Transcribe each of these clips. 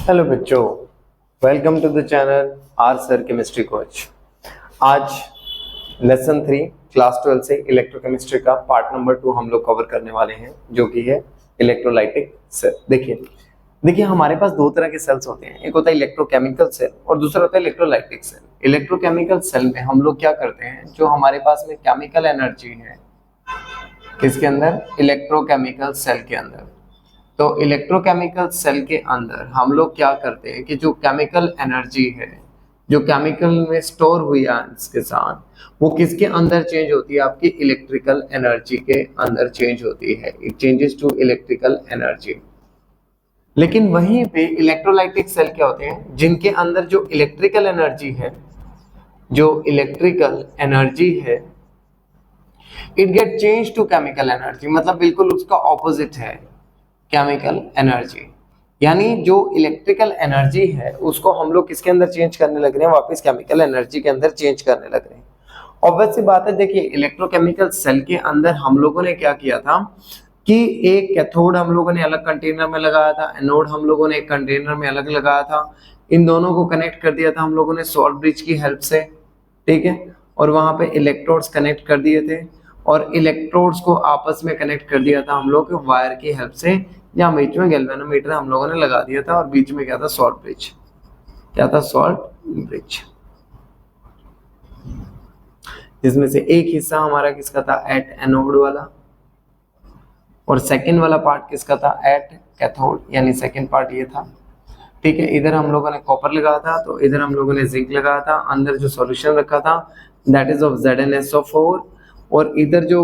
Hello बच्चों, welcome to the channel R sir chemistry coach. आज lesson 3 class 12 से electrochemistry का पार्ट नंबर 2 हम लोग कवर करने वाले हैं, जो कि है इलेक्ट्रोलाइटिक सेल। देखिए हमारे पास दो तरह के सेल्स होते हैं, एक होता है इलेक्ट्रोकेमिकल सेल और दूसरा होता है इलेक्ट्रोलाइटिक सेल। इलेक्ट्रोकेमिकल सेल में हम लोग क्या करते हैं, जो हमारे पास में केमिकल एनर्जी है, किसके अंदर? इलेक्ट्रोकेमिकल सेल के अंदर। तो इलेक्ट्रोकेमिकल सेल के अंदर हम लोग क्या करते हैं कि जो केमिकल एनर्जी है, जो केमिकल में स्टोर हुई है इसके साथ, वो किसके अंदर चेंज होती है? आपकी इलेक्ट्रिकल एनर्जी के अंदर चेंज होती है। It changes to electrical energy. लेकिन वहीं पे इलेक्ट्रोलाइटिक सेल क्या होते हैं, जिनके अंदर जो इलेक्ट्रिकल एनर्जी है, it get change to chemical energy. मतलब बिल्कुल उसका ऑपोजिट है केमिकल एनर्जी। यानी जो इलेक्ट्रिकल एनर्जी है उसको हम लोग किसके अंदर चेंज करने लग रहे हैं? वापस केमिकल एनर्जी के अंदर चेंज करने लग रहे हैं। ऑब्वियस सी बात है। देखिए इलेक्ट्रोकेमिकल सेल के अंदर हम लोगों ने क्या किया था कि एक कैथोड हम लोगों ने अलग कंटेनर में लगाया था, एनोड हम लोगों ने एक कंटेनर में अलग लगाया था। इन दोनों को कनेक्ट कर दिया था हम लोगों ने सॉल्ट ब्रिज की हेल्प से, ठीक है। और वहां पे इलेक्ट्रोड्स कनेक्ट कर दिए थे और इलेक्ट्रोड्स को आपस में कनेक्ट कर दिया था हम लोग वायर की हेल्प से, जहां बीच में गैल्वेनोमीटर हम लोगों ने लगा दिया था और बीच में क्या था? Salt bridge. क्या था? Salt bridge. जिसमें से एक हिस्सा हमारा किसका था? एट एनोड वाला, और सेकंड वाला पार्ट किसका था? At cathode. यानी सेकंड पार्ट ये था, ठीक है। इधर हम लोगों ने कॉपर लगाया था, तो इधर हम लोगों ने जिंक लगाया था। अंदर जो सॉल्यूशन रखा था दैट इज ऑफ ZnSO4, और इधर जो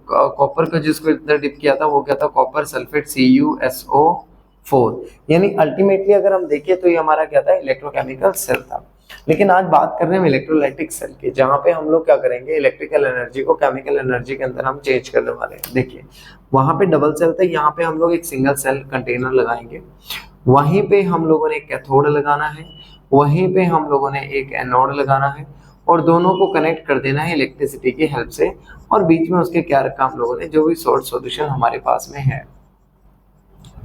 कॉपर का जिसको इधर डिप किया था वो क्या था? Copper sulphate CuSO4। यानी अल्टीमेटली अगर हम देखें तो ये हमारा क्या था? इलेक्ट्रोकेमिकल सेल था। लेकिन आज बात कर रहे हैं इलेक्ट्रोलाइटिक सेल की, जहां पे हम लोग क्या करेंगे? इलेक्ट्रिकल एनर्जी को केमिकल एनर्जी के अंदर हम चेंज करने वाले हैं। देखिए वहां पे डबल सेल था, यहाँ पे हम लोग एक सिंगल सेल कंटेनर लगाएंगे। वहीं पे हम लोगों ने एक कैथोड लगाना है, वहीं पे हम लोगों ने एक एनोड लगाना है, और दोनों को कनेक्ट कर देना है इलेक्ट्रिसिटी की हेल्प से। और बीच में उसके क्या रखा हम लोगों ने? जो भी सॉल्ट सॉल्यूशन हमारे पास में है,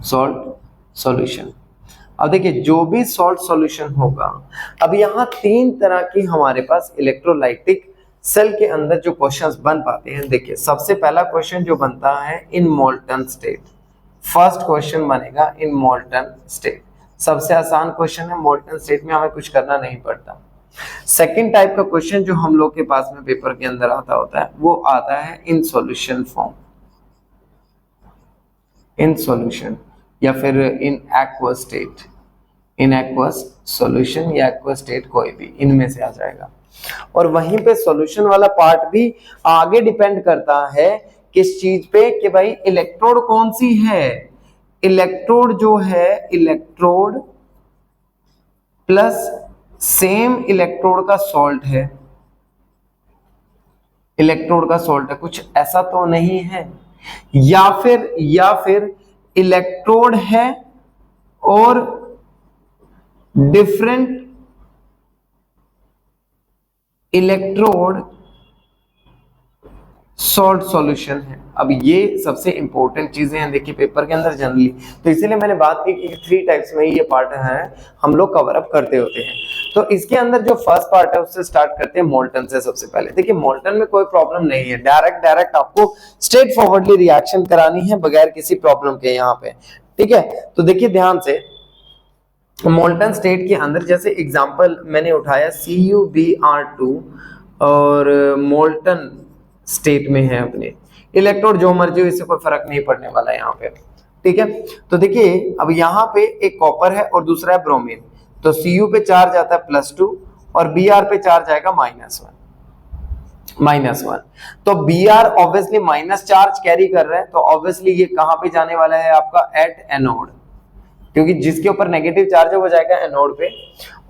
सॉल्ट सॉल्यूशन। अब देखिए जो भी सॉल्ट सॉल्यूशन होगा, अब यहाँ तीन तरह की हमारे पास इलेक्ट्रोलाइटिक सेल के अंदर जो क्वेश्चंस बन पाते हैं। देखिए सबसे पहला क्वेश्चन जो बनता है इन मोल्टन स्टेट। फर्स्ट क्वेश्चन बनेगा इन मोल्टन स्टेट। सबसे आसान क्वेश्चन है, मोल्टन स्टेट में हमें कुछ करना नहीं पड़ता। सेकेंड टाइप का क्वेश्चन जो हम लोग के पास में पेपर के अंदर आता होता है, वो आता है in solution form, in solution, या फिर in aqueous state, in aqueous solution या एक्वस स्टेट, कोई भी इनमें से आ जाएगा। और वहीं पे सॉल्यूशन वाला पार्ट भी आगे डिपेंड करता है किस चीज पे, कि भाई इलेक्ट्रोड कौन सी है। इलेक्ट्रोड जो है, इलेक्ट्रोड प्लस सेम इलेक्ट्रोड का सॉल्ट है, इलेक्ट्रोड का सॉल्ट है, कुछ ऐसा तो नहीं है। या फिर इलेक्ट्रोड है और डिफरेंट इलेक्ट्रोड सॉल्ट सॉल्यूशन है। अब ये सबसे इंपॉर्टेंट चीजें हैं देखिए पेपर के अंदर जनरली, तो इसीलिए मैंने बात की कि 3 टाइप्स में ये पार्ट है हम लोग कवर अप करते होते हैं। तो इसके अंदर जो फर्स्ट पार्ट है उससे स्टार्ट करते हैं मोल्टन से। सबसे पहले देखिए मोल्टन में कोई प्रॉब्लम नहीं है, डायरेक्ट आपको स्ट्रेट फॉरवर्डली रिएक्शन करानी है बगैर किसी प्रॉब्लम के यहाँ पे, ठीक है। तो देखिए ध्यान से, मोल्टन स्टेट के अंदर जैसे एग्जांपल मैंने उठाया CuBr2, और मोल्टन स्टेट में है अपने इलेक्ट्रोड जो मर्जी हो, इससे कोई फर्क नहीं पड़ने वाला है यहाँ पे, ठीक है। तो देखिए अब यहाँ पे एक कॉपर है और दूसरा है ब्रोमीन, तो Cu पे चार्ज आता है +2 और Br पे चार्ज आएगा -1। तो Br obviously minus charge carry कर रहा है, तो ऑब्वियसली ये कहां पे जाने वाला है? आपका एट एनोड, क्योंकि जिसके ऊपर नेगेटिव चार्ज है वो जाएगा एनोड पे,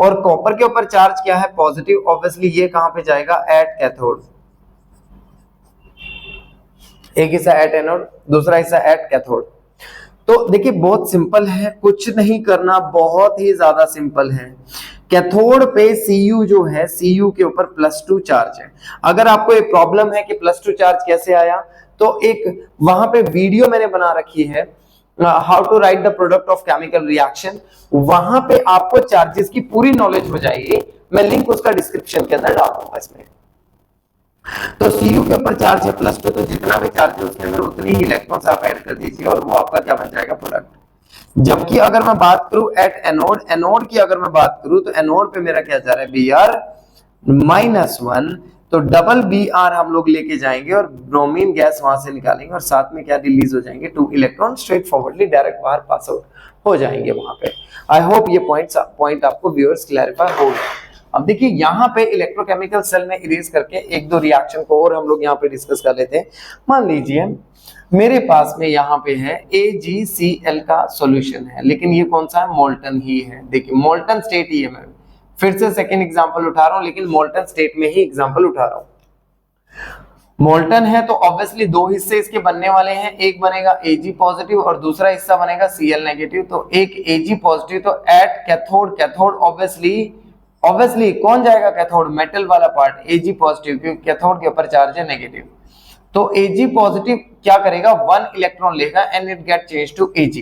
और कॉपर के ऊपर चार्ज क्या है? पॉजिटिव। ऑब्वियसली ये कहां पे जाएगा? At cathode. एक हिस्सा एट एनोड, दूसरा हिस्सा एट कैथोड। तो देखिए बहुत सिंपल है, कुछ नहीं करना, बहुत ही ज्यादा सिंपल है। कैथोड पे Cu जो है, Cu के ऊपर +2 चार्ज है। अगर आपको ये प्रॉब्लम है कि +2 चार्ज कैसे आया, तो एक वहां पे वीडियो मैंने बना रखी है, how to write the product of chemical reaction, वहां पे आपको चार्जेस की पूरी नॉलेज हो जाएगी। मैं लिंक उसका डिस्क्रिप्शन के अंदर डाल दूंगा इसमें। तो Cu के ऊपर चार्ज है +2, तो जितना भी चार्ज है उसके अंदर उतनी ही इलेक्ट्रॉन्स आप ऐड कर दीजिए और वो आपका क्या बन जाएगा, प्रोडक्ट। जबकि अगर मैं बात करूं एट एनोड, एनोड की अगर मैं बात करूं तो एनोड पे मेरा क्या जा रहा है, Br-1, तो डबल Br हम लोग लेके जाएंगे और ब्रोमीन गैस वहां से निकालेंगे और साथ में क्या रिलीज हो जाएंगे, 2 इलेक्ट्रॉन स्ट्रेट फॉरवर्डली डायरेक्ट बाहर पास आउट हो जाएंगे वहां पे। आई होप ये पॉइंट आपको व्यूअर्स क्लैरिफाई हो गया। अब देखिए यहाँ पे इलेक्ट्रोकेमिकल सेल में इरेज करके एक दो रिएक्शन को और हम लोग यहाँ पे डिस्कस कर लेते हैं। मान लीजिए मेरे पास में यहाँ पे है AgCl का सॉल्यूशन है, लेकिन ये कौन सा है, मोल्टन ही है। देखिए मोल्टन स्टेट ही है, मैं फिर से सेकंड एग्जांपल उठा रहा हूँ, लेकिन मोल्टन स्टेट में ही एग्जांपल उठा रहा हूँ। मोल्टन है तो ऑब्वियसली दो हिस्से इसके बनने वाले हैं, एक बनेगा Ag पॉजिटिव और दूसरा हिस्सा बनेगा Cl नेगेटिव। तो एक Ag पॉजिटिव, तो एट कैथोड, कैथोड ऑब्वियसली कौन जाएगा कैथोड, मेटल वाला पार्ट Ag पॉजिटिव, क्योंकि कैथोड के ऊपर चार्ज है नेगेटिव। तो Ag पॉजिटिव क्या करेगा, 1 इलेक्ट्रॉन लेगा and it get change to Ag।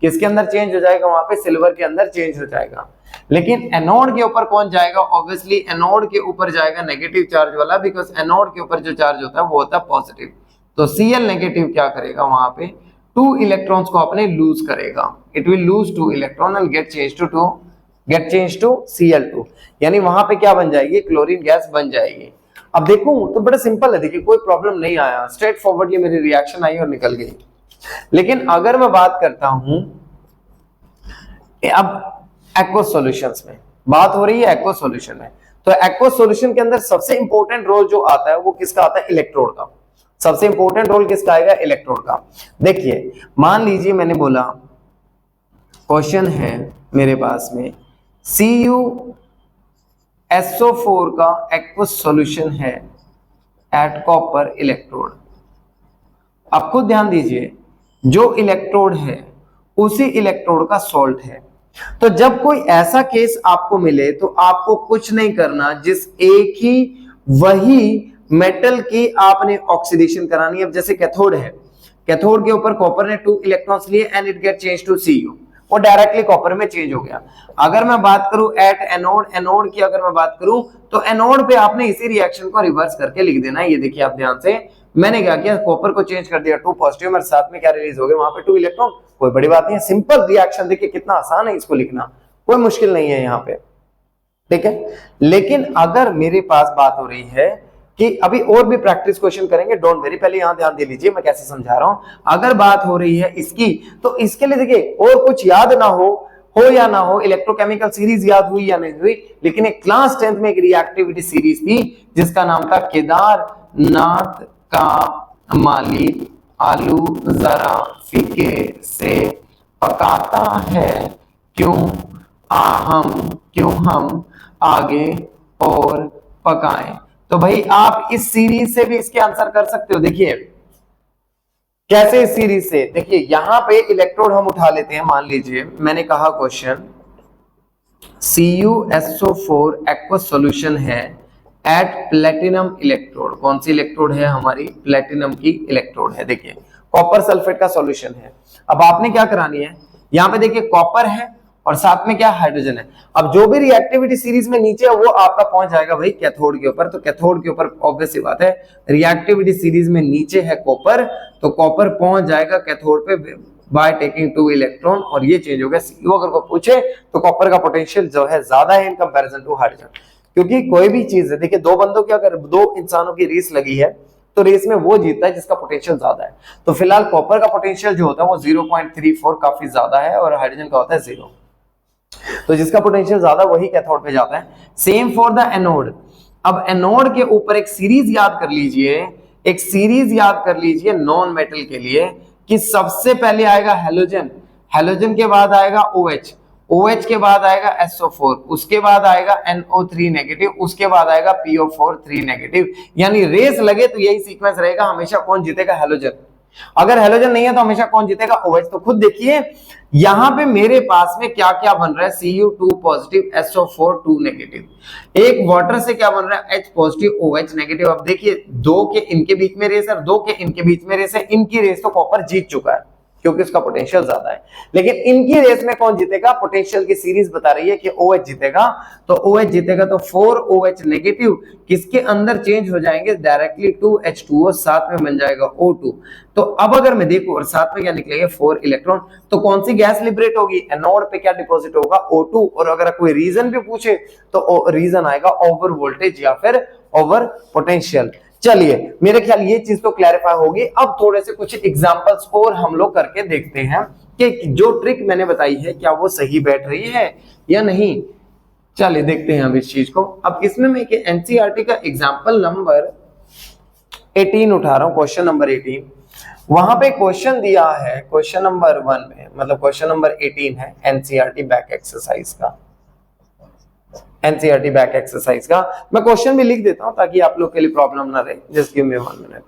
किसके अंदर चेंज हो जाएगा, वहां पे सिल्वर के अंदर चेंज हो जाएगा। लेकिन एनोड के ऊपर कौन जाएगा, ऑब्वियसली एनोड के ऊपर जाएगा नेगेटिव चार्ज वाला, बिकॉज एनोड के ऊपर जो चार्ज होता है वो होता है पॉजिटिव। तो Cl नेगेटिव क्या करेगा, वहां पे 2 इलेक्ट्रॉन्स को अपने लूज करेगा, it will lose 2 electron and get change to Cl2, यानी वहां पे क्या बन जाएगी, क्लोरीन गैस बन जाएगी। अब देखूं तो बड़ा सिंपल है, देखिए कोई प्रॉब्लम नहीं आया, स्ट्रेट फॉरवर्डली मेरी रिएक्शन आई और निकल गई। लेकिन अगर मैं बात करता हूं अब एक्वस सॉल्यूशंस में, बात हो रही है एक्वस सॉल्यूशन में, तो एक्वस सॉल्यूशन के अंदर सबसे इंपॉर्टेंट रोल जो आता है वो किसका आता है, इलेक्ट्रोड का। सबसे इंपॉर्टेंट रोल किसका आएगा, इलेक्ट्रोड का। देखिए मान लीजिए मैंने बोला क्वेश्चन है मेरे पास में CuSO4 का एक्वस सॉल्यूशन है एट कॉपर इलेक्ट्रोड। अब खुद ध्यान दीजिए, जो इलेक्ट्रोड है उसी इलेक्ट्रोड का सॉल्ट है। तो जब कोई ऐसा केस आपको मिले तो आपको कुछ नहीं करना, जिस एक ही वही मेटल की आपने ऑक्सीडेशन करानी है। अब जैसे कैथोड है, कैथोड के ऊपर कॉपर ने 2 इलेक्ट्रॉन्स लिए and it get change to Cu, वो डायरेक्टली कॉपर में चेंज हो गया। अगर मैं बात करूं एट एनोड, एनोड की अगर मैं बात करूं तो एनोड पे आपने इसी रिएक्शन को रिवर्स करके लिख देना है। ये देखिए आप ध्यान से, मैंने क्या किया, कॉपर को चेंज कर दिया 2 पॉजिटिव में, साथ में क्या रिलीज हो गया, वहां पे 2 इलेक्ट्रॉन। कोई बड़ी बात नहीं है, सिंपल रिएक्शन। देखिए कितना आसान है इसको लिखना, कोई मुश्किल नहीं है यहाँ पे, ठीक है। लेकिन अगर मेरे पास बात हो रही है कि अभी और भी प्रैक्टिस क्वेश्चन करेंगे, डोंट वेरी, पहले यहां ध्यान दे लीजिए मैं कैसे समझा रहा हूं। अगर बात हो रही है इसकी, तो इसके लिए देखिए और कुछ याद ना हो या ना हो, इलेक्ट्रोकेमिकल सीरीज याद हुई या नहीं हुई, लेकिन एक क्लास 10th में एक रिएक्टिविटी सीरीज थी जिसका नाम था केदारनाथ का माली आलू जरा फीके से पकाता है, क्यों हम आगे और पकाएं। तो भाई आप इस सीरीज से भी इसके आंसर कर सकते हो। देखिए कैसे, इस सीरीज से देखिए, यहां पे इलेक्ट्रोड हम उठा लेते हैं। मान लीजिए मैंने कहा क्वेश्चन CuSO4 एक्वस सॉल्यूशन है एट प्लेटिनम इलेक्ट्रोड। कौन सी इलेक्ट्रोड है, हमारी प्लेटिनम की इलेक्ट्रोड है। देखिए कॉपर सल्फेट का सॉल्यूशन है। अब आपने क्या करानी है, यहां पे देखिए कॉपर है और साथ में क्या, हाइड्रोजन है। अब जो भी रिएक्टिविटी सीरीज में नीचे है वो आपका पहुंच जाएगा भाई कैथोड के ऊपर। तो कैथोड के ऊपर ऑब्वियस सी बात है, रिएक्टिविटी सीरीज में नीचे है कॉपर, तो कॉपर पहुंच जाएगा कैथोड पे बाय टेकिंग 2 इलेक्ट्रॉन, और ये चेंज हो गया Cu। अगर को पूछे तो कॉपर का पोटेंशियल जो है ज्यादा है इन कंपैरिजन टू हाइड्रोजन, क्योंकि कोई भी चीज है, देखिए दो बंदों की अगर 2 इंसानों की रेस लगी है तो रेस में वो जीतता है जिसका पोटेंशियल ज्यादा है। तो फिलहाल कॉपर का पोटेंशियल जो होता है वो 0.34 काफी ज्यादा है और हाइड्रोजन का होता है 0। तो जिसका पोटेंशियल ज्यादा वही कैथोड पे जाता है। Same for the anode. अब एनोड के ऊपर एक सीरीज याद कर लीजिए, एक सीरीज याद कर लीजिए नॉन मेटल के लिए, कि सबसे पहले आएगा हैलोजन, हैलोजन के बाद आएगा OH, OH के बाद आएगा SO4, उसके बाद आएगा NO3 नेगेटिव, उसके बाद आएगा PO4 3 नेगेटिव। यानी रेस लगे तो यही सीक्वेंस रहेगा, हमेशा कौन जीतेगा, हैलोजन। अगर हैलोजन नहीं है तो हमेशा कौन जीतेगा, OH। तो खुद देखिए यहां पे मेरे पास में क्या क्या बन रहा है, Cu2 पॉजिटिव, SO4 2 नेगेटिव। एक वाटर से क्या बन रहा है, H पॉजिटिव OH नेगेटिव। अब देखिए 2 के इनके बीच में रेस है, 2 के इनके बीच में रेस है, इनकी रेस तो कॉपर जीत चुका है। क्योंकि उसका पोटेंशियल ज्यादा है। लेकिन इनकी रेस में कौन जीतेगा, पोटेंशियल की सीरीज बता रही है कि OH जीतेगा, तो OH जीतेगा तो 4OH नेगेटिव किसके अंदर चेंज हो जाएंगे डायरेक्टली टू H2O, साथ में बन जाएगा O2। तो अब अगर मैं देखूं और साथ में क्या निकलेंगे 4 इलेक्ट्रॉन, तो कौन सी गैस लिबरेट होगी, एनोड पे क्या डिपॉजिट होगा O2। और अगर कोई रीजन भी पूछे तो रीजन आएगा ओवर वोल्टेज या फिर ओवर पोटेंशियल। चलिए मेरे ख्याल ये चीज तो क्लैरिफाई होगी। अब थोड़े से कुछ एग्जांपल्स और हम लोग करके देखते हैं कि जो ट्रिक मैंने बताई है क्या वो सही बैठ रही है या नहीं। चलिए देखते हैं अब इस चीज को। अब इसमें मैं एनसीईआरटी का एग्जांपल नंबर 18 उठा रहा हूं, क्वेश्चन नंबर 18। वहां पे क्वेश्चन दिया है क्वेश्चन नंबर 1 में, मतलब क्वेश्चन नंबर 18 है एनसीईआरटी बैक एक्सरसाइज का, एनसीईआरटी बैक एक्सरसाइज का। मैं क्वेश्चन भी लिख देता हूं ताकि आप लोग के लिए प्रॉब्लम ना रहे। Just give me 1 minute.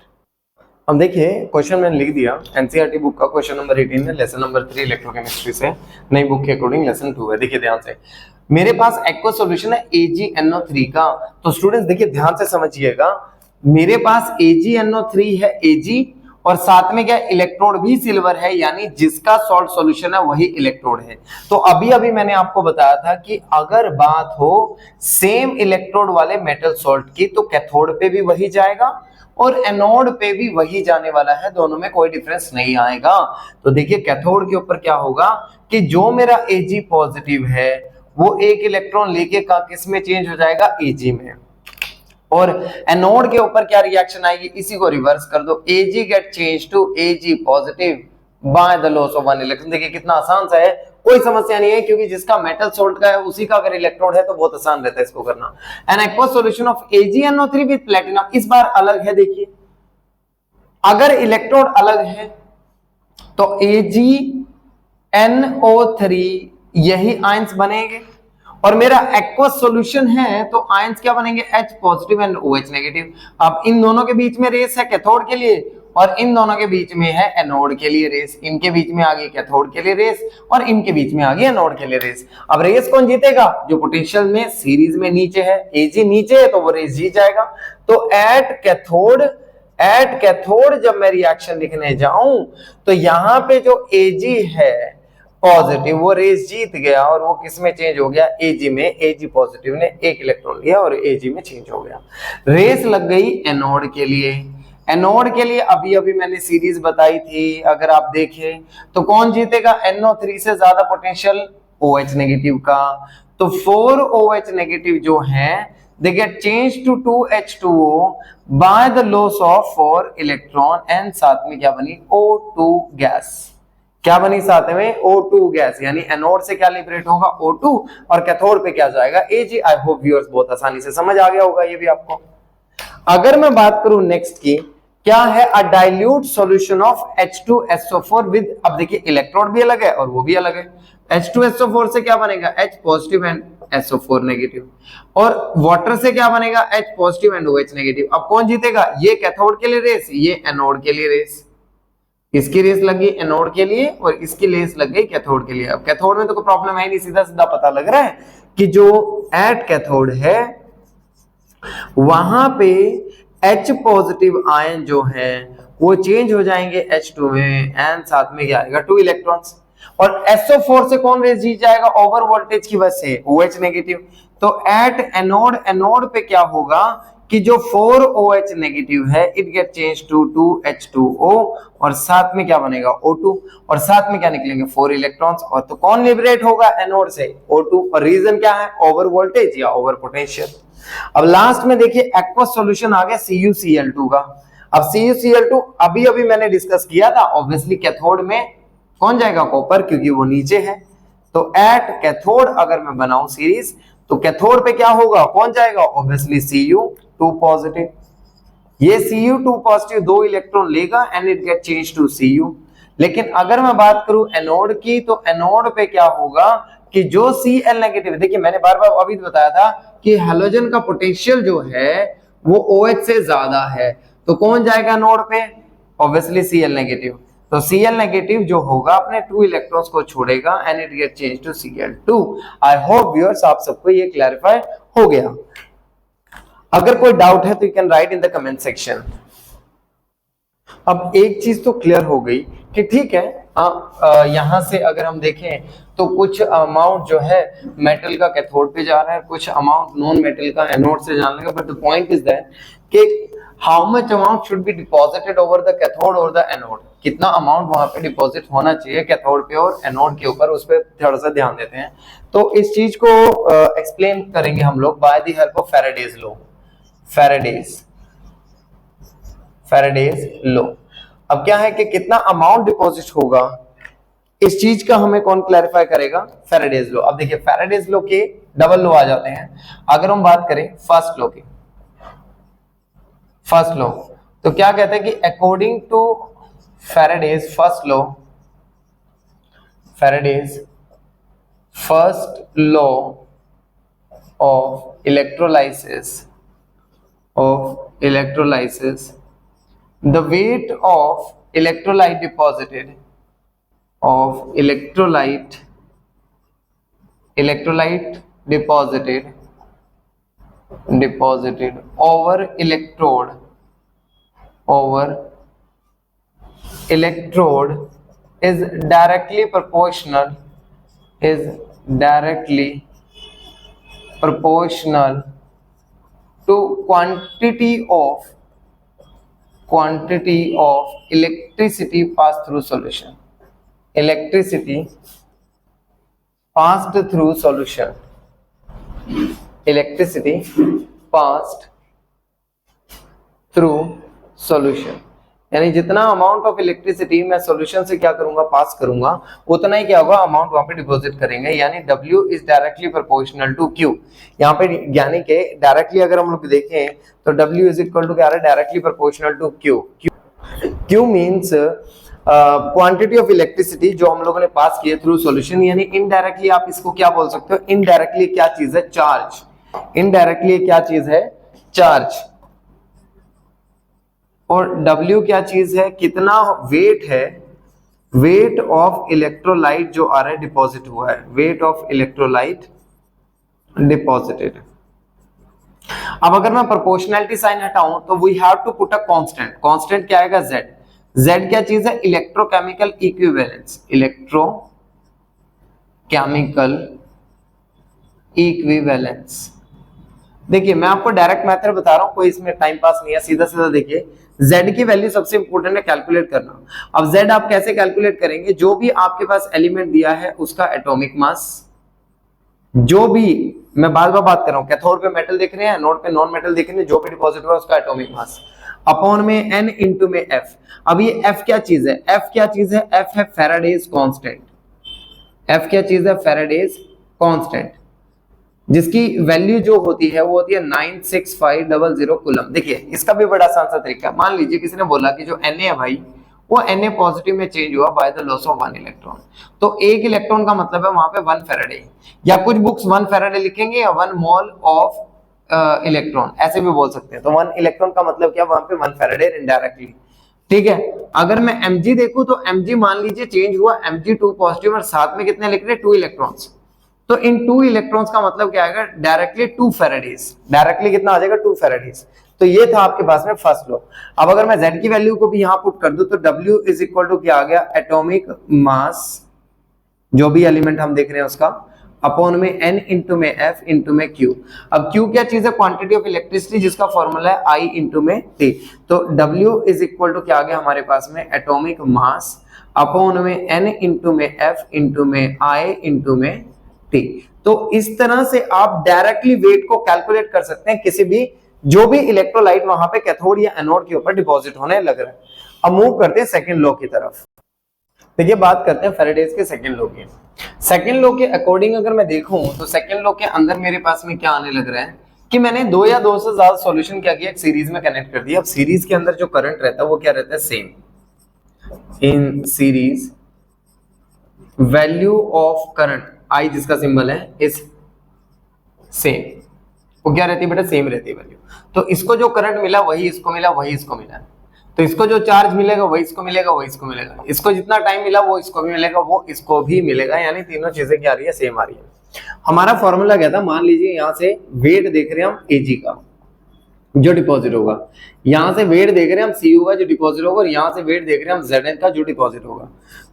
अब देखिए क्वेश्चन मैंने लिख दिया, एनसीईआरटी बुक का क्वेश्चन नंबर 18 है, लेसन नंबर 3 इलेक्ट्रोकेमिस्ट्री से, नई बुक के अकॉर्डिंग लेसन 2 है। देखिए ध्यान से, मेरे पास एक्वस सॉल्यूशन है AgNO3 का। तो स्टूडेंट्स देखिए ध्यान से समझिएगा, मेरे पास AgNO3 है Ag, और साथ में क्या इलेक्ट्रोड भी सिल्वर है, यानी जिसका सॉल्ट सॉल्यूशन है वही इलेक्ट्रोड है। तो अभी अभी मैंने आपको बताया था कि अगर बात हो सेम इलेक्ट्रोड वाले मेटल सॉल्ट की तो कैथोड पे भी वही जाएगा और एनोड पे भी वही जाने वाला है, दोनों में कोई डिफरेंस नहीं आएगा। तो देखिए कैथोड के ऊपर क्या होगा कि जो मेरा Ag पॉजिटिव है वो एक इलेक्ट्रॉन लेके किस में चेंज हो जाएगा, Ag में। और एनोड के ऊपर क्या रिएक्शन आएगी, इसी को रिवर्स कर दो, Ag get change to Ag positive by the loss of 1 electron. देखिए कितना आसान सा है, कोई समस्या नहीं है, क्योंकि जिसका मेटल सॉल्ट का है उसी का अगर इलेक्ट्रोड है तो बहुत आसान रहता है इसको करना। An aqueous solution of AgNO3 with platinum, इस बार अलग है। देखिए अगर इलेक्ट्रोड अलग है तो AgNO3 यही आयंस बनेंगे, और मेरा एक्वस सॉल्यूशन है तो आयंस क्या बनेंगे, H positive and OH negative. अब इन दोनों के बीच में रेस है कैथोड के लिए, और इन दोनों के बीच में है एनोड के लिए रेस। इनके बीच में आ गई कैथोड के लिए रेस, और इनके बीच में आ गई एनोड के लिए रेस। अब रेस कौन जीतेगा, जो पोटेंशियल में सीरीज में नीचे है, Ag नीचे है तो वो रेस जीत जाएगा। तो एट कैथोड जब मैं रिएक्शन लिखने जाऊं तो यहां पे जो Ag है पॉजिटिव वो रेस जीत गया, और वो किस में चेंज हो गया, Ag में। Ag पॉजिटिव ने एक इलेक्ट्रॉन लिया और Ag में चेंज हो गया। रेस लग गई एनोड के लिए। एनोड के लिए अभी अभी मैंने सीरीज बताई थी, अगर आप देखें तो कौन जीतेगा, NO3 से ज्यादा पोटेंशियल OH नेगेटिव का। तो 4OH नेगेटिव जो है they get changed to 2H2O by the loss of 4 electron, and साथ में क्या बनी, O2 गैस। क्या बनी साथ में, O2 गैस, यानी एनोड से क्या लिबरेट होगा, O2, और कैथोड पे क्या जाएगा, Ag। आई होप व्यूअर्स बहुत आसानी से समझ आ गया होगा ये भी आपको। अगर मैं बात करूं नेक्स्ट की, क्या है, अ dilute solution of H2SO4 with, अब देखिए इलेक्ट्रोड भी अलग है और वो भी अलग है। H2SO4 से क्या बनेगा, H positive and SO4 negative, और वाटर से क्या बनेगा, H positive and OH negative. अब कौन जीतेगा, ये कैथोड के लिए रेस, ये एनोड के लिए रेस। इसकी रेस लग गई एनोड के लिए और इसकी रेस लग गई कैथोड के लिए। अब कैथोड में तो कोई प्रॉब्लम है नहीं, सीधा सीधा पता लग रहा है कि जो एट कैथोड है वहां पे H पॉजिटिव आयन जो है वो चेंज हो जाएंगे H2 में, एंड साथ में क्या आएगा, 2 इलेक्ट्रॉन्स। और SO4 से कौन रेस जीत जाएगा, ओवर वोल्टेज की वजह से OH नेगेटिव। तो एट एनोड पे क्या होगा कि जो 4OH नेगेटिव है it get change to 2H2O, और साथ में क्या बनेगा, O2, और साथ में क्या निकलेंगे 4 इलेक्ट्रॉन्स। और तो कौन लिबरेट होगा एनोड से, O2, और रीजन क्या है, ओवर वोल्टेज या ओवर पोटेंशियल। अब लास्ट में देखिए एक्वस सॉल्यूशन आ गया CuCl2 का। अब CuCl2 अभी अभी मैंने डिस्कस किया था, ऑब्वियसली कैथोड में कौन जाएगा, कॉपर, क्योंकि वो नीचे है। तो एट कैथोड अगर मैं बनाऊं सीरीज तो कैथोड पे क्या होगा, कौन जाएगा, ऑब्वियसली Cu2 पॉजिटिव। ये Cu2 पॉजिटिव 2 इलेक्ट्रॉन लेगा and it get change to Cu। लेकिन अगर मैं बात करूं एनोड की, तो एनोड पे क्या होगा कि जो Cl नेगेटिव, देखिए मैंने बार बार अभी बताया था कि हैलोजन का पोटेंशियल जो है वो OH से ज्यादा है, तो कौन जाएगा एनोड पे, ऑब्वियसली Cl नेगेटिव। तो Cl नेगेटिव जो होगा अपने 2 इलेक्ट्रॉन्स को छोड़ेगा and it get change to Cl2। I hope viewers आप सबको ये क्लैरिफाई हो गया। अगर कोई डाउट है तो you can write in the comment section. अब एक चीज तो क्लियर हो गई कि ठीक है यहाँ से अगर हम देखें तो कुछ अमाउंट जो है मेटल का कैथोड पे जा रहा है, कुछ अमाउंट नॉन मेटल का एनोड से जाने लगा, but the point is that कि how much amount should be deposited over the cathode और द एनोड, कितना अमाउंट वहां पे डिपॉजिट होना चाहिए कैथोड पे और एनोड के ऊपर, उस पर थोड़ा सा ध्यान देते हैं। तो इस चीज को एक्सप्लेन करेंगे हम लोग by the help of Faraday's law. Faraday's law. अब क्या है कि कितना अमाउंट डिपॉजिट होगा, इस चीज का हमें कौन क्लैरिफाई करेगा? Faraday's law. अब देखिए फैराडेज लॉ के डबल लॉ आ जाते हैं। अगर हम बात करें फर्स्ट लॉ की, फर्स्ट लॉ, तो क्या कहते हैं कि according to Faraday's first law, Faraday's first law of electrolysis, the weight of electrolyte deposited deposited over electrode is directly proportional to quantity of electricity passed through solution. Electricity passed through solution. Electricity passed through solution. यानी जितना amount of electricity मैं solution से क्या करूंगा, पास करूंगा, उतना ही क्या होगा अमाउंट वहां पे डिपॉजिट करेंगे। यानी W is directly proportional to Q। यहाँ पे यानी कि डायरेक्टली अगर हम लोग देखें तो W इज इक्वल टू क्या है, directly proportional to Q। Q means quantity of electricity जो हम लोगों ने पास किए थ्रू सॉल्यूशन। यानी इनडायरेक्टली आप इसको क्या बोल सकते हो, इनडायरेक्टली क्या चीज है, चार्ज। इनडायरेक्टली क्या चीज है, चार्ज। और W क्या चीज है, कितना वेट है, वेट ऑफ इलेक्ट्रोलाइट जो आ रहा है डिपॉजिट हुआ है, वेट ऑफ इलेक्ट्रोलाइट डिपॉजिटेड। अब अगर मैं प्रोपोर्शनैलिटी साइन हटाऊं तो we have to put a constant. Constant क्या आएगा, Z। Z क्या चीज है, इलेक्ट्रोकेमिकल इक्विवेलेंस। Electrochemical equivalence. देखिए मैं आपको डायरेक्ट मेथड बता रहा हूं, कोई इसमें टाइम पास नहीं है, सीधा सीधा देखिए। Z की वैल्यू सबसे इंपॉर्टेंट है कैलकुलेट करना। अब Z आप कैसे कैलकुलेट करेंगे, जो भी आपके पास एलिमेंट दिया है उसका एटॉमिक मास, जो भी मैं बार बार बात कर रहा हूं, कैथोड पे मेटल दिख रहे हैं, एनोड पे नॉन मेटल दिख रहे हैं, जो भी डिपॉजिट हुआ उसका एटॉमिक मास अपॉन में N इंटू में F। अब ये F क्या चीज है, F क्या चीज है, F है फैराडेज कांस्टेंट। F क्या चीज है, फैराडेज कांस्टेंट, जिसकी वैल्यू जो होती है वो होती है 96500 कूलम। देखिए इसका भी बड़ा आसान सा तरीका, मान लीजिए किसी ने बोला कि जो Na है भाई वो Na पॉजिटिव में चेंज हुआ bye the loss of 1 electron, तो एक इलेक्ट्रॉन का मतलब है वहां पे 1 फैराडे, या कुछ बुक्स 1 फैराडे लिखेंगे या 1 मोल ऑफ इलेक्ट्रॉन, ऐसे भी बोल सकते हैं। तो 1 इलेक्ट्रॉन का मतलब क्या, वहां पे 1 फैराडे इनडायरेक्टली। ठीक है, अगर मैं Mg देखूं तो Mg मान लीजिए चेंज हुआ, Mg2 पॉजिटिव और साथ में कितने लिख रहे हैं, 2 इलेक्ट्रॉन्स, तो इन 2 इलेक्ट्रॉन्स का मतलब क्या आएगा, डायरेक्टली 2 फैराडेज। डायरेक्टली कितना आ जाएगा, 2 फैराडेज। तो ये था आपके पास में फर्स्ट लॉ। अब अगर मैं Z की वैल्यू को भी यहां पुट कर दूं तो W इज इक्वल टू क्या आ गया, एटॉमिक मास, जो भी एलिमेंट हम देख रहे हैं उसका, अपॉन में N इंटू में F इंटू में Q। अब Q क्या चीज है, क्वांटिटी ऑफ इलेक्ट्रिसिटी, जिसका फॉर्मूला है I इंटू में T। तो W इज इक्वल टू क्या आ गया हमारे पास में, एटॉमिक मास अपॉन में N इंटू में F इंटू में I इंटू में T। तो इस तरह से आप डायरेक्टली वेट को कैलकुलेट कर सकते हैं किसी भी, जो भी इलेक्ट्रोलाइट वहां पे कैथोड या एनोड के ऊपर डिपॉजिट होने लग रहा है। अब मूव करते हैं सेकंड लॉ की तरफ। देखिए बात करते हैं फैराडेज के सेकंड लॉ की। सेकंड लॉ के अकॉर्डिंग अगर मैं देखूं तो सेकंड लॉ के अंदर मेरे पास में क्या आने लग रहा है कि मैंने 2 या 2 से ज्यादा सॉल्यूशन क्या किया, एक सीरीज में कनेक्ट कर दिया। अब सीरीज के अंदर जो करंट रहता है वो क्या रहता है, same. In series value of current I जिसका सिंबल है इस सेम, वो क्या रहती है बेटा, सेम रहती है वैल्यू। तो इसको जो करंट मिला वही इसको मिला, वही इसको मिला। तो इसको जो चार्ज मिलेगा वही इसको मिलेगा, वही इसको मिलेगा। इसको जितना टाइम मिला वो इसको भी मिलेगा, वो इसको भी मिलेगा। यानी तीनों चीजें क्या आ रही है, सेम आ रही है। हमारा फॉर्मूला क्या था, मान लीजिए यहाँ से वेट देख रहे हैं हम Ag का जो डिपॉजिट होगा, यहाँ से वेट देख रहे हैं हम Cu का जो डिपॉजिट होगा, और यहाँ से वेट देख रहे हैं हम Zn का जो डिपॉजिट होगा।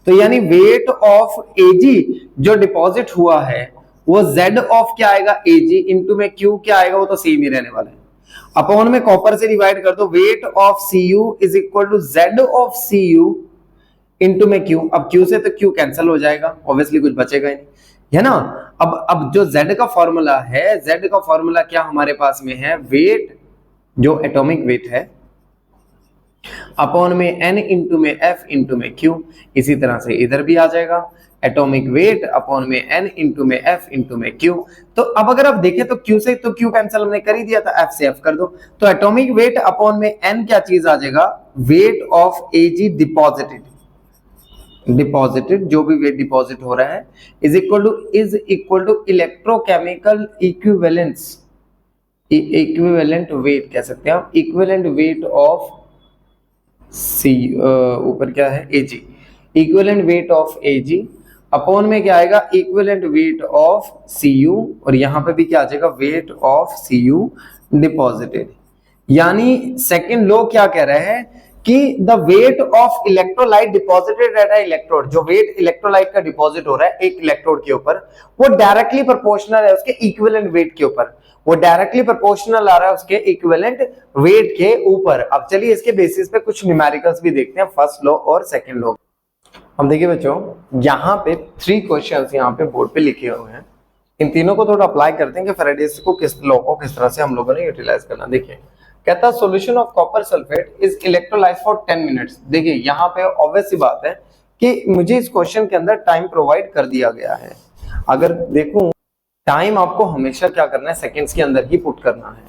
तो यानी वेट ऑफ Ag जो डिपॉजिट हुआ है वो Z ऑफ क्या आएगा Ag इंटू में Q क्या आएगा, वो तो सेम ही रहने वाला है, अपॉन में कॉपर से डिवाइड कर दो, weight of Cu is equal to Z of Cu into में Q। अब Q से तो Q कैंसिल हो जाएगा, ऑब्वियसली कुछ बचेगा ही नहीं, है ना। अब जो Z का फॉर्मूला है, Z का फॉर्मूला क्या हमारे पास में है, वेट जो एटॉमिक वेट है अपॉन में N इंटू में F इंटू में Q, इसी तरह से इधर भी आ जाएगा एटॉमिक वेट अपॉन में N इंटू में F इंटू में Q। तो अब अगर आप देखें तो Q से तो Q कैंसिल हमने कर ही दिया था, F से F कर दो, तो एटॉमिक वेट अपॉन में N क्या चीज आ जाएगा, वेट ऑफ Ag डिपॉजिटेड जो भी वेट डिपॉजिट हो रहा है is equal to electrochemical equivalent weight कह सकते हैं आप, इक्विवेलेंट वेट ऑफ सी ऊपर क्या है Ag, equivalent weight of Ag upon में क्या आएगा, इक्विवेलेंट वेट ऑफ Cu, और यहां पे भी क्या आ जाएगा, वेट ऑफ Cu डिपॉजिटेड। यानी सेकंड लॉ क्या कह रहा है कि the weight of electrolyte deposited at a electrode, जो वेट इलेक्ट्रोलाइट का डिपॉजिट हो रहा है एक इलेक्ट्रोड के ऊपर, वो डायरेक्टली प्रोपोर्शनल है उसके इक्विवेलेंट वेट के ऊपर, वो डायरेक्टली प्रोपोर्शनल आ रहा है उसके इक्विवेलेंट वेट के ऊपर। अब चलिए इसके बेसिस पे कुछ न्यूमेरिकल्स भी देखते हैं, फर्स्ट लॉ और सेकंड लॉ। हम देखिए बच्चों, यहाँ पे 3 क्वेश्चंस यहाँ पे बोर्ड पे लिखे हुए हैं, इन तीनों को थोड़ा अप्लाई करते हैं कि फैराडेज को किस लॉ को किस तरह से हम लोगों ने यूटिलाइज करना। देखिए कहता है solution of copper sulphate is electrolyse for 10 minutes. देखिए यहाँ पे ऑब्वियस सी बात है कि मुझे इस क्वेश्चन के अंदर टाइम प्रोवाइड कर दिया गया है। अगर देखूं टाइम आपको हमेशा क्या करना है, सेकंड्स के अंदर ही पुट करना है,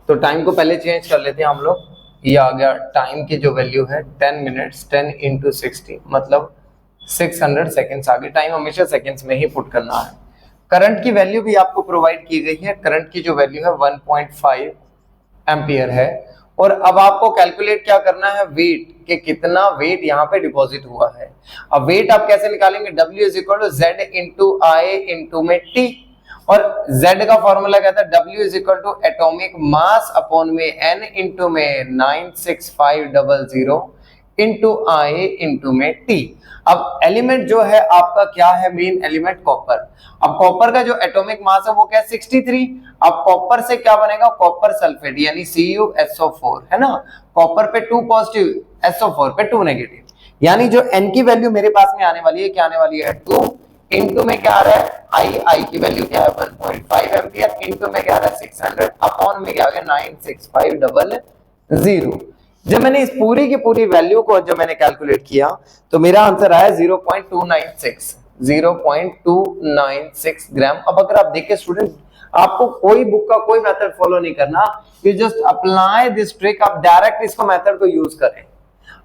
तो टाइम को पहले चेंज कर लेते हैं हम लोग। ये आ गया टाइम की जो वैल्यू है 10 मिनट्स, 10 इंटू 60 मतलब 600 सेकेंड्स आ गए। टाइम हमेशा सेकेंड्स में ही पुट करना है। करंट की वैल्यू भी आपको प्रोवाइड की गई है, करंट की जो वैल्यू है 1.5 एम्पियर है। और अब आपको कैलकुलेट क्या करना है, वेट के कितना वेट यहाँ पे डिपॉजिट हुआ है। अब वेट आप कैसे निकालेंगे, W is equal to Z into I into में T, और Z का फॉर्मूला कहता है W is equal to atomic mass upon में N इंटू में 96500 इंटू आई इंटू में T। अब एलिमेंट जो है आपका क्या है, मेन एलिमेंट कॉपर। अब कॉपर का जो एटॉमिक मास है वो क्या है 63। अब कॉपर से क्या बनेगा, कॉपर सल्फेट यानी CuSO4 है ना, कॉपर पे 2 पॉजिटिव, SO4 पे 2 नेगेटिव, यानी जो N की वैल्यू मेरे पास में आने वाली है, क्या आने वाली है 2 इंटू में क्या आ रहा है आई की वैल्यू क्या है 1.5 एम्पियर इंटू में क्या आ रहा है 600 अपॉन में क्या आ गया 96500। जब मैंने इस पूरी की पूरी वैल्यू को जब मैंने कैलकुलेट किया तो मेरा आंसर आया 0.296 ग्राम। अब अगर आप देखें स्टूडेंट, आपको कोई बुक का कोई मेथड फॉलो नहीं करना, you just apply this trick, आप डायरेक्ट इसको मेथड को यूज करें।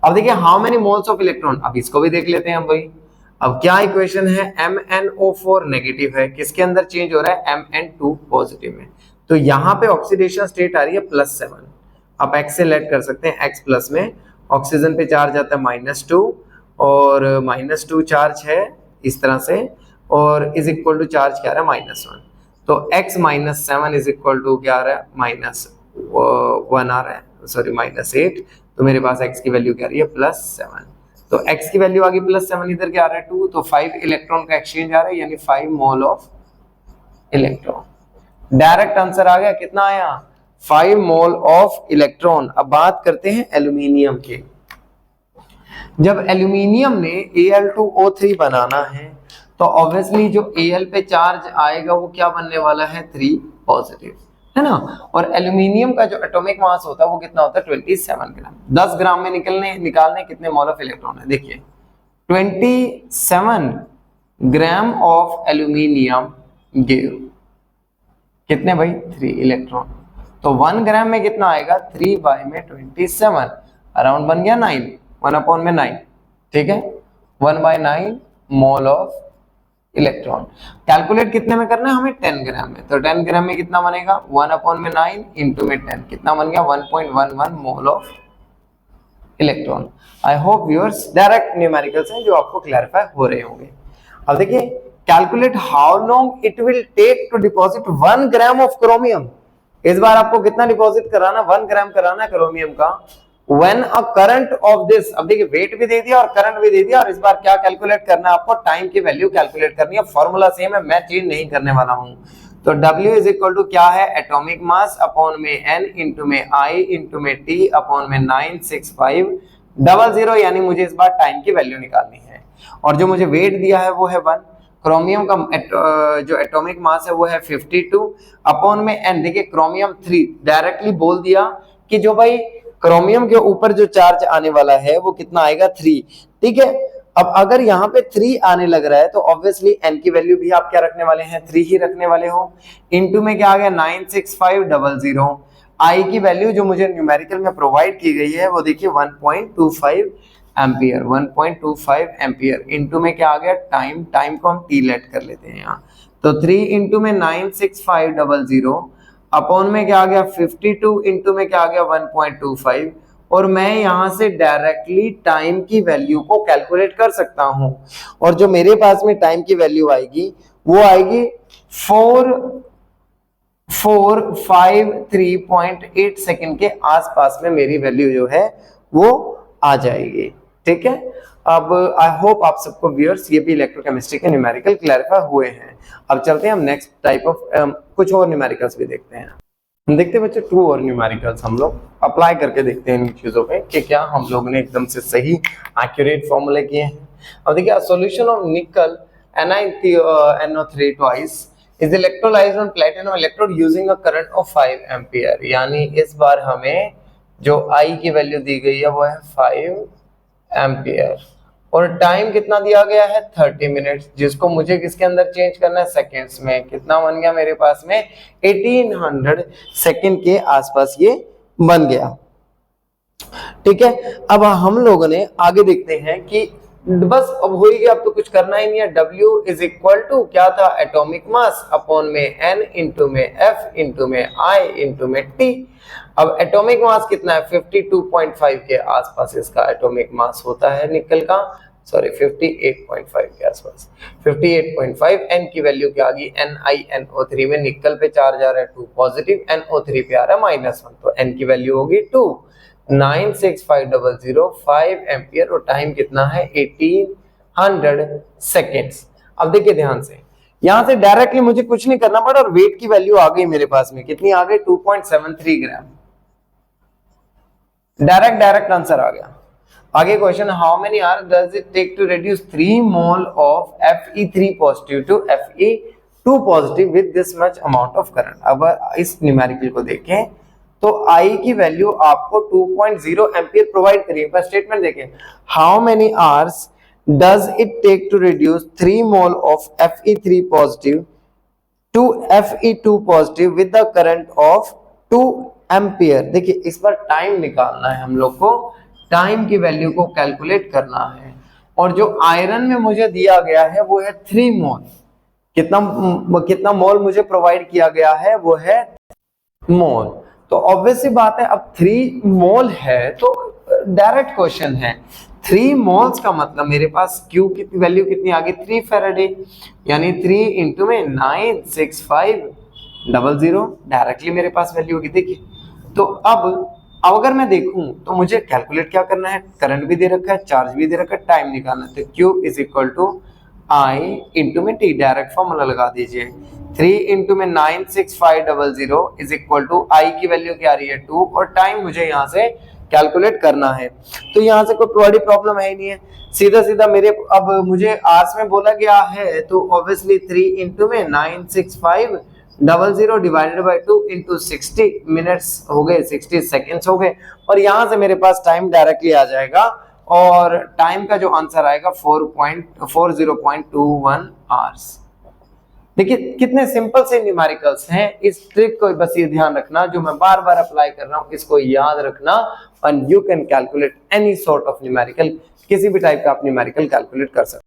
अब देखिए how many moles of electron, अब इसको भी देख लेते हैं हम भाई। अब क्या इक्वेशन है, MnO4 नेगेटिव है, किसके अंदर चेंज हो रहा है Mn2 पॉजिटिव में, तो यहाँ पे ऑक्सीडेशन स्टेट आ रही है +7। आप x से लेट कर सकते हैं, x प्लस में ऑक्सीजन पे चार्ज आता है -2 और -2 चार्ज है इस तरह से, और इज इक्वल टू चार्ज क्या आ रहा है -1, तो x -7 इज इक्वल टू क्या आ रहा है -1 आ रहा है, सॉरी -8, तो मेरे पास x की वैल्यू क्या आ रही है +7, तो x की वैल्यू आ गई +7, इधर क्या आ रहा है 2, तो 5 इलेक्ट्रॉन का एक्सचेंज आ रहा है यानी 5 mole of electron. Direct answer आ गया, कितना आया 5 मोल ऑफ इलेक्ट्रॉन। अब बात करते हैं एल्यूमिनियम के। जब एल्यूमिनियम ने Al2O3 बनाना है तो ऑब्वियसली जो Al पे चार्ज आएगा वो क्या बनने वाला है 3 पॉजिटिव, है ना। और एल्यूमिनियम का जो एटॉमिक मास होता है वो कितना होता है 27 ग्राम। 10 ग्राम में निकालने कितने मोल ऑफ इलेक्ट्रॉन है, देखिए 27 ग्राम ऑफ एल्यूमिनियम गिव कितने भाई 3 इलेक्ट्रॉन, तो 1 ग्राम में कितना आएगा 3 बाय में 27, अराउंड बन गया 9, 1 अपॉन में 9, ठीक है 1/9 मोल ऑफ इलेक्ट्रॉन। कैलकुलेट कितने में करना है हमें 10 ग्राम में, तो 10 ग्राम में कितना बनेगा 1 अपॉन में 9 इंटू में 10, कितना बन गया 1.11 mole of electron. I hope viewers direct numericals हैं जो आपको क्लैरिफाई हो रहे होंगे। अब देखिए calculate how long it will take to deposit 1 gram of chromium. इस बार आपको कितना डिपॉजिट कराना, 1 ग्राम कराना है क्रोमियम का, when a current of this, अब देखिए वेट भी दे दिया और करंट भी दे दिया, और इस बार क्या कैलकुलेट करना है आपको, टाइम की वैल्यू कैलकुलेट करनी है। फॉर्मूला सेम है, मैं चेंज नहीं करने वाला हूं। तो W इज इक्वल टू क्या है, एटॉमिक मास अपॉन में n इंटू में I इंटू में T अपॉन में 96500, यानी मुझे इस बार टाइम की वैल्यू निकालनी है। और जो मुझे वेट दिया है वो है 1, क्रोमियम का जो एटॉमिक मास है वो है 52 अपॉन में n, देखिए क्रोमियम 3 डायरेक्टली बोल दिया कि जो भाई क्रोमियम के ऊपर जो चार्ज आने वाला है वो कितना आएगा 3, ठीक है। अब अगर यहाँ पे 3 आने लग रहा है तो ऑब्वियसली n की वैल्यू भी आप क्या रखने वाले हैं, 3 ही रखने वाले हो। इनटू में क्या आ गया 96500, आई की वैल्यू जो मुझे न्यूमेरिकल में प्रोवाइड की गई है वो देखिए 1.25 एम्पियर, 1.25 एम्पियर। इनटू में क्या आ गया टाइम को हम टी लेट कर लेते हैं यहाँ, तो 3 इंटू में 96500 अपॉन में क्या आ गया 52 इंटू में क्या आ गया 1.25, और मैं यहां से डायरेक्टली टाइम की वैल्यू को कैलकुलेट कर सकता हूं। और जो मेरे पास में टाइम की वैल्यू आएगी वो आएगी 4453.8 सेकंड के आसपास में मेरी वैल्यू जो है वो आ जाएगी, ठीक है। अब आई होप आप सबको व्यूअर्स ये भी इलेक्ट्रोकेमिस्ट्री के न्यूमेरिकल क्लैरिफाई हुए हैं। अब चलते हैं हम नेक्स्ट टाइप ऑफ कुछ और न्यूमेरिकल्स भी देखते हैं। देखते हैं बच्चे 2 और न्यूमेरिकल्स हम लोग अप्लाई करके देखते हैं इन चीजों पे कि क्या हम लोग ने एकदम से सही एक्यूरेट फॉर्मूले किए हैं। अब देखिए सॉल्यूशन ऑफ निकल NiNO3 twice is electrolyzed on platinum electrode using a current of 5 ampere, यानी इस बार हमें जो I की वैल्यू दी गई है वो है 5 एम्पियर, और टाइम कितना दिया गया है 30 मिनट्स, जिसको मुझे किसके अंदर चेंज करना है, सेकेंड्स में। कितना बन गया मेरे पास में 1800 सेकेंड के आसपास ये बन गया, ठीक है। अब हम लोगों ने आगे देखते हैं कि बस अब हो ही गया, अब तो कुछ करना ही नहीं है। W इज इक्वल टू क्या था, एटॉमिक मास अपॉन में n इंटू में F इंटू में I इंटू में T। अब एटॉमिक मास कितना है 52.5 के आसपास इसका एटॉमिक मास होता है निकल का, सॉरी 58.5 के आसपास, 58.5। n की वैल्यू क्या आ गई NiNO3 में निकल पे चार्ज आ रहा है 2 पॉजिटिव, NO3 पे आ रहा है -1, तो n की वैल्यू होगी 2, 96500 5 एम्पियर, और टाइम कितना है 1800 सेकेंड्स। अब देखिए ध्यान से, यहां से डायरेक्टली मुझे कुछ नहीं करना पड़ा और वेट की वैल्यू आ गई मेरे पास में, कितनी आ गई 2.73 ग्राम, डायरेक्ट आंसर आ गया। आगे question, how many hours does it take to reduce 3 mole of Fe3 positive to Fe2 positive with this much amount of current. अब इस न्यूमेरिकल को देखें तो I की वैल्यू आपको 2.0 एम्पियर प्रोवाइड करिए, पर स्टेटमेंट देखें, how many hours does it take to reduce 3 mole of Fe3 positive to Fe2 positive with the current of 2 ampere. देखिए इस पर टाइम निकालना है हम लोग को, टाइम की वैल्यू को कैलकुलेट करना है, और जो आयरन में मुझे दिया गया है वो है 3 मोल। कितना मोल मुझे प्रोवाइड किया गया है वो है मोल, तो ऑब्वियस सी बात है अब 3 मोल है तो डायरेक्ट क्वेश्चन है 3 मोल्स का मतलब मेरे पास Q की वैल्यू कितनी आ गई 3 फैराडे, यानी 3 इंटू में 96500 डायरेक्टली मेरे पास वैल्यू होगी। देखिए तो अब अगर मैं देखूं तो मुझे कैलकुलेट क्या करना है, करंट भी दे रखा है, चार्ज भी दे रखा है, टाइम निकालना है, तो Q is equal to I into में T, डायरेक्ट फॉर्मूला लगा दीजिए। 3 इंटू में 96500 इज इक्वल टू I की वैल्यू क्या आ रही है 2, और टाइम मुझे यहाँ से कैलकुलेट करना है, तो यहाँ से कोई बड़ी प्रॉब्लम है ही नहीं है, सीधा सीधा मेरे अब मुझे आवर्स में बोला गया है तो ऑब्वियसली 3 इंटू में 96500 डिवाइडेड बाय 2 इंटू 60 मिनट्स हो गए, 60 सेकेंड्स हो गए, और यहाँ से मेरे पास टाइम डायरेक्टली आ जाएगा, और टाइम का जो आंसर आएगा 40.21 आवर्स। देखिए कितने सिंपल से न्यूमेरिकल्स हैं, इस ट्रिक को बस ये ध्यान रखना जो मैं बार बार अप्लाई कर रहा हूं, इसको याद रखना, and you can calculate any sort of numerical, किसी भी टाइप का आप न्यूमेरिकल कैलकुलेट कर सकते हैं।